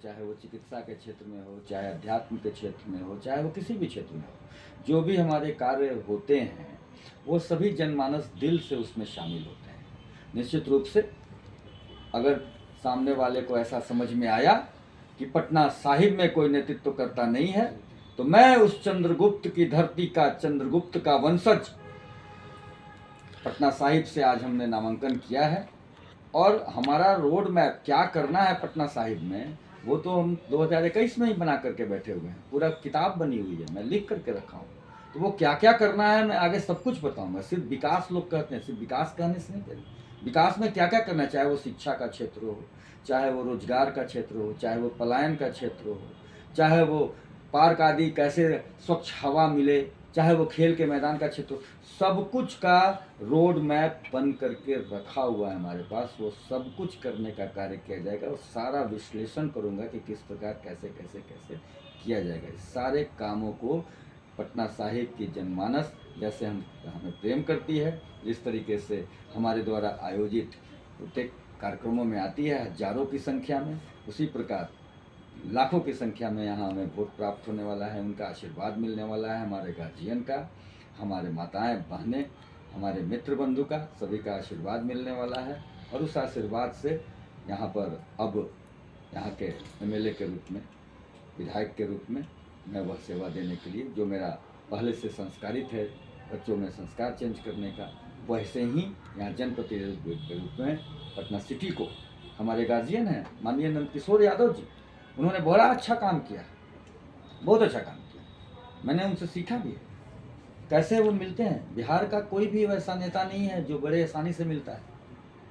चाहे वो चिकित्सा के क्षेत्र में हो, चाहे अध्यात्म के क्षेत्र में हो, चाहे वो किसी भी क्षेत्र में हो, जो भी हमारे कार्य होते हैं वो सभी जनमानस दिल से उसमें शामिल होते हैं। निश्चित रूप से अगर सामने वाले को ऐसा समझ में आया कि पटना साहिब में कोई नेतृत्व करता नहीं है, तो मैं उस चंद्रगुप्त की धरती का, चंद्रगुप्त का वंशज, पटना साहिब से आज हमने नामांकन किया है। और हमारा रोड मैप क्या करना है पटना साहिब में, वो तो हम 2021 में ही बना करके बैठे हुए हैं। पूरा किताब बनी हुई है, मैं लिख करके रखा हूँ। तो वो क्या क्या करना है मैं आगे सब कुछ बताऊंगा। सिर्फ विकास लोग कहते हैं, सिर्फ विकास कहने से नहीं करें। विकास में क्या क्या करना है, चाहे वो शिक्षा का क्षेत्र हो, चाहे वो रोजगार का क्षेत्र हो, चाहे वो पलायन का क्षेत्र हो, चाहे वो पार्क आदि कैसे स्वच्छ हवा मिले, चाहे वो खेल के मैदान का क्षेत्र हो, सब कुछ का रोड मैप बन करके रखा हुआ है हमारे पास। वो सब कुछ करने का कार्य किया जाएगा और सारा विश्लेषण करूंगा कि किस प्रकार कैसे कैसे कैसे किया जाएगा। इस सारे कामों को पटना साहिब की जनमानस जैसे हमें प्रेम करती है, जिस तरीके से हमारे द्वारा आयोजित प्रत्येक कार्यक्रमों में आती है हजारों की संख्या में, उसी प्रकार लाखों की संख्या में यहाँ हमें वोट प्राप्त होने वाला है, उनका आशीर्वाद मिलने वाला है, हमारे गार्जियन का, हमारे माताएं बहनें, हमारे मित्र बंधु का, सभी का आशीर्वाद मिलने वाला है। और उस आशीर्वाद से यहाँ पर अब यहाँ के एमएलए के रूप में, विधायक के रूप में मैं वह सेवा देने के लिए, जो मेरा पहले से संस्कारित है बच्चों में संस्कार चेंज करने का, वैसे ही यहाँ जनप्रतिनिधि के रूप में पटना सिटी को हमारे गार्जियन हैं माननीय नंदकिशोर यादव जी, उन्होंने बड़ा अच्छा काम किया, बहुत अच्छा काम किया। मैंने उनसे सीखा भी है कैसे वो मिलते हैं। बिहार का कोई भी वैसा नेता नहीं है जो बड़े आसानी से मिलता है।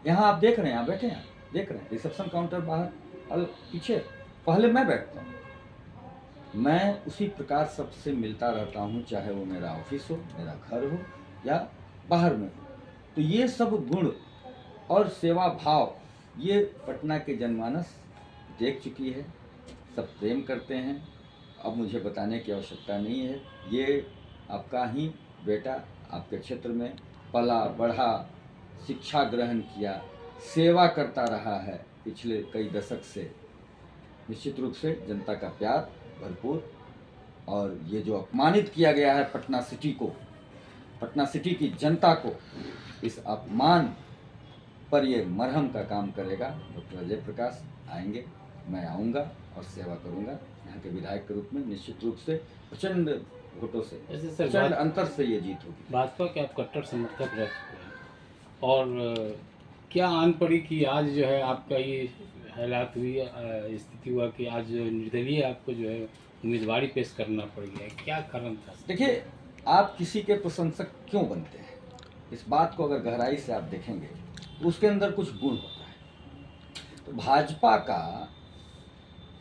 यहाँ आप देख रहे हैं, यहाँ बैठे हैं, देख रहे हैं रिसेप्शन काउंटर बाहर पीछे, पहले मैं बैठता हूँ, मैं उसी प्रकार सबसे मिलता रहता हूँ, चाहे वो मेरा ऑफिस हो, मेरा घर हो या बाहर में हो। तो ये सब गुण और सेवा भाव ये पटना के जनमानस देख चुकी है, सब प्रेम करते हैं। अब मुझे बताने की आवश्यकता नहीं है, ये आपका ही बेटा आपके क्षेत्र में पला बढ़ा, शिक्षा ग्रहण किया, सेवा करता रहा है पिछले कई दशक से। निश्चित रूप से जनता का प्यार भरपूर, और ये जो अपमानित किया गया है पटना सिटी को, पटना सिटी की जनता को, इस अपमान पर ये मरहम का काम करेगा। डॉक्टर अजय प्रकाश आएंगे, मैं आऊँगा और सेवा करूँगा यहाँ के विधायक के रूप में। निश्चित रूप से प्रचंड वोटों से, प्रचंड अंतर से ये जीत होगी। भाजपा के आप कट्टर समर्थक रह चुके हैं, और क्या आन पड़ी कि आज जो है आपका ये हालात हुई, स्थिति हुआ कि आज निर्दलीय आपको जो है उम्मीदवारी पेश करना पड़ गया, क्या कारण था? देखिए, आप किसी के प्रशंसक क्यों बनते हैं, इस बात को अगर गहराई से आप देखेंगे तो उसके अंदर कुछ गुण होता है। तो भाजपा का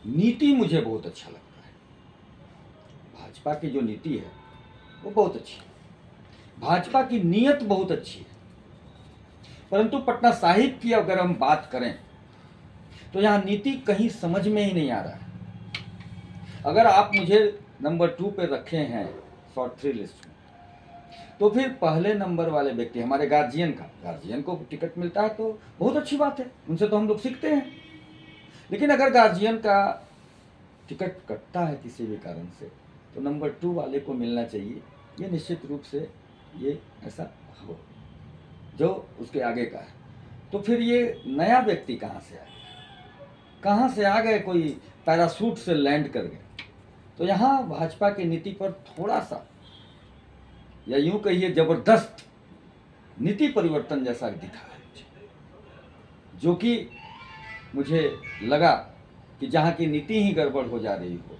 नीति मुझे बहुत अच्छा लगता है, भाजपा की जो नीति है वो बहुत अच्छी है, भाजपा की नीयत बहुत अच्छी है। परंतु पटना साहिब की अगर हम बात करें तो यहाँ नीति कहीं समझ में ही नहीं आ रहा है। अगर आप मुझे नंबर 2 पे रखे हैं शॉर्ट 3 लिस्ट में, तो फिर पहले नंबर वाले व्यक्ति हमारे गार्जियन को टिकट मिलता है तो बहुत अच्छी बात है, उनसे तो हम लोग सीखते हैं। लेकिन अगर गार्जियन का टिकट कटता है किसी भी कारण से, तो नंबर 2 वाले को मिलना चाहिए। ये निश्चित रूप से ये ऐसा हो जो उसके आगे का है। तो फिर ये नया व्यक्ति कहाँ से आ गया, कहाँ से आ गए, कोई पैराशूट से लैंड कर गए। तो यहाँ भाजपा की नीति पर थोड़ा सा, या यूं कहिए जबरदस्त नीति परिवर्तन जैसा दिखा है, जो कि मुझे लगा कि जहाँ की नीति ही गड़बड़ हो जा रही हो,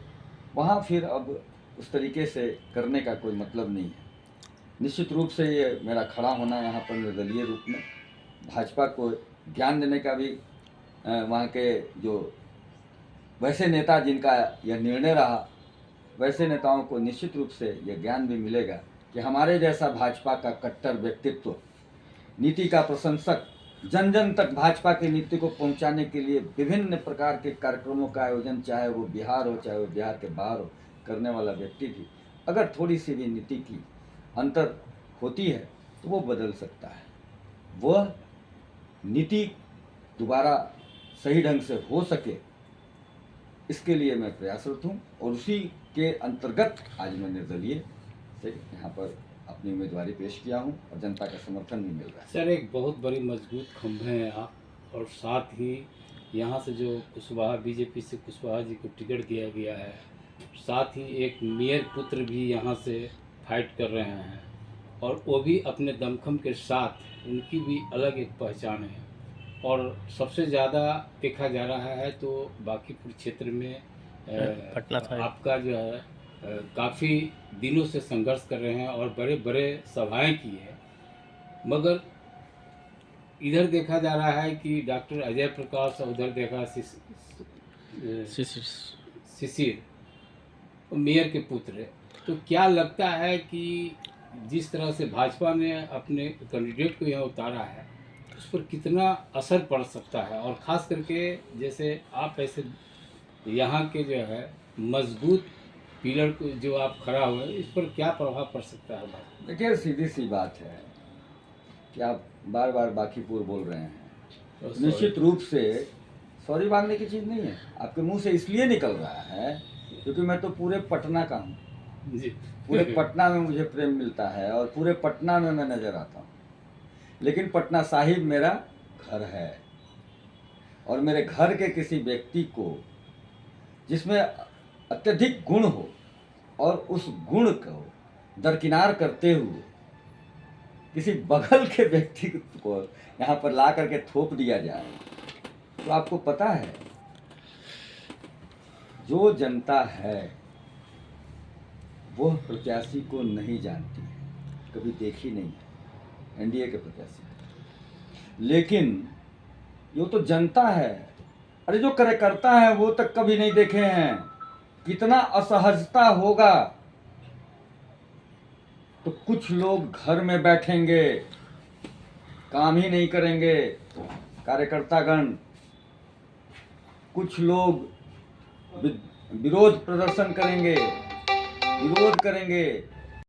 वहाँ फिर अब उस तरीके से करने का कोई मतलब नहीं है। निश्चित रूप से ये मेरा खड़ा होना यहाँ पर निर्दलीय रूप में भाजपा को ज्ञान देने का भी, वहाँ के जो वैसे नेता जिनका यह निर्णय रहा, वैसे नेताओं को निश्चित रूप से यह ज्ञान भी मिलेगा कि हमारे जैसा भाजपा का कट्टर व्यक्तित्व, नीति का प्रशंसक, जन जन तक भाजपा की नीति को पहुंचाने के लिए विभिन्न प्रकार के कार्यक्रमों का आयोजन, चाहे वो बिहार हो चाहे वो बिहार के बाहर हो, करने वाला व्यक्ति भी अगर थोड़ी सी भी नीति की अंतर होती है तो वो बदल सकता है। वह नीति दोबारा सही ढंग से हो सके, इसके लिए मैं प्रयासरत हूँ और उसी के अंतर्गत आज मैं निर्दलीय से यहाँ पर अपनी उम्मीदवारी पेश किया हूँ और जनता का समर्थन भी मिल रहा है। सर, एक बहुत बड़ी मजबूत खंभे हैं आप, और साथ ही यहाँ से जो कुशवाहा, बीजेपी से कुशवाहा जी को टिकट दिया गया है, साथ ही एक मेयर पुत्र भी यहाँ से फाइट कर रहे हैं, और वो भी अपने दमखम के साथ, उनकी भी अलग एक पहचान है। और सबसे ज़्यादा देखा जा रहा है तो बांकीपुर क्षेत्र में पटना साइड आपका जो है काफ़ी दिनों से संघर्ष कर रहे हैं और बड़े बड़े सभाएं की है, मगर इधर देखा जा रहा है कि डॉक्टर अजय प्रकाश और उधर देखा शिशिर मेयर के पुत्र है। तो क्या लगता है कि जिस तरह से भाजपा ने अपने कैंडिडेट को यहाँ उतारा है, उस पर कितना असर पड़ सकता है, और ख़ास करके जैसे आप ऐसे यहाँ के जो है मजबूत पिलर को जो आप खड़ा हुए, इस पर क्या प्रभाव पड़ सकता है? देखिए, सीधी सी बात है कि आप बार बार बांकीपुर बोल रहे हैं, निश्चित रूप से सॉरी मांगने की चीज़ नहीं है। आपके मुंह से इसलिए निकल रहा है क्योंकि मैं तो पूरे पटना का हूँ, पूरे पटना में मुझे प्रेम मिलता है और पूरे पटना में मैं नज़र आता हूँ। लेकिन पटना साहिब मेरा घर है और मेरे घर के किसी व्यक्ति को जिसमें अत्यधिक गुण हो और उस गुण को दरकिनार करते हुए किसी बगल के व्यक्ति को यहाँ पर ला करके थोप दिया जाए, तो आपको पता है जो जनता है वो प्रत्याशी को नहीं जानती है, कभी देखी नहीं है एनडीए के प्रत्याशी। लेकिन ये तो जनता है, अरे जो कार्यकर्ता है वो तक कभी नहीं देखे हैं। कितना असहजता होगा। तो कुछ लोग घर में बैठेंगे, काम ही नहीं करेंगे कार्यकर्तागण, कुछ लोग विरोध प्रदर्शन करेंगे, विरोध करेंगे,